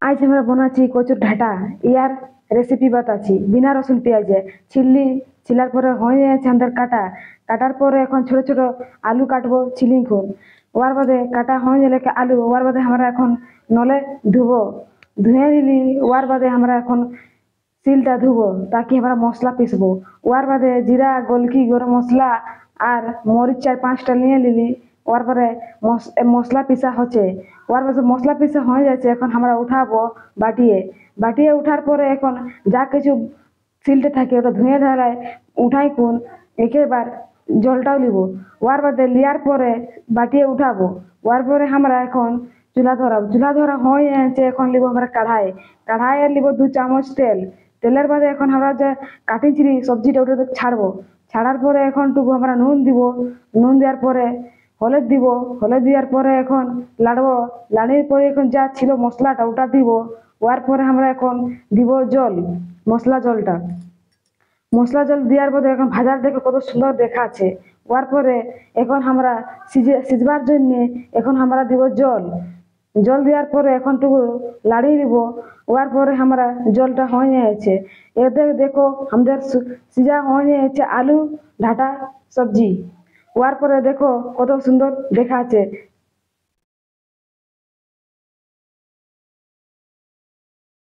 আজ আমরা বানাচ্ছি কচুর ঢাটা। ইয়ার রেসিপি বাতাচ্ছি বিনা রসুন পেঁয়াজে। ছিলার পরে হয়ে যাচ্ছে আমাদের কাটা। কাটার পরে এখন ছোট ছোট আলু কাটবো ছিলিং ওয়ার বাদে কাটা হয়ে গেলে আলু ওয়ার বাদে আমরা এখন নলে ধুবো। ধুয়ে নিলি ওয়ার বাদে আমরা এখন সিলটা ধুবো তাকে আমরা মশলা পিসবো। ওয়ার বাদে জিরা গোলকি গরম মশলা আর মরিচ 4-5টা নিয়ে নিলি। ওয়ার পরে মশলা পিসা হচ্ছে। ওয়ার পাশে মশলা পিসা হয়ে যাচ্ছে, এখন আমরা উঠাবো বাটিয়ে। বাটিয়ে উঠার পরে এখন যা কিছু সিলতে থাকে ওটা ধুয়ে ধারায় উঠাই কোন একেবার জলটাও নিব। ওয়ার বাদে লিয়ার পরে বাটিয়ে উঠাবো। ওয়ার পরে আমরা এখন চুলা ধরা হয়ে যাচ্ছে, এখন নিব আমরা কাঢ়াই নিব 2 চামচ তেল। তেলের বাদে এখন আমরা যে কাটিছিলি সবজিটা ওটা ছাড়বো। ছাড়ার পরে এখন টুকু আমরা নুন দিব। নুন দেওয়ার পরে হলুদ দিব। হলুদ দেওয়ার পরে এখন লাড়বো। লাড়ির পরে এখন যা ছিল মশলাটা ওটা দিব। ওয়ার পরে আমরা এখন দিব জল, জলটা। মশলা জল দেওয়ার পরে এখন ভাজার দেখে কত সুন্দর দেখাচ্ছে। ওয়ার পরে এখন আমরা সিজবার জন্য এখন আমরা দিব জল। জল দেওয়ার পরে এখন টুকু লাড়িয়ে দিব। ওয়ার পরে আমরা জলটা হয়ে যাচ্ছে। এতে দেখো আমাদের সিজা হয়ে যাচ্ছে আলু ঢাটা সবজি। ওয়ার পরে দেখো কত সুন্দর দেখাচ্ছে।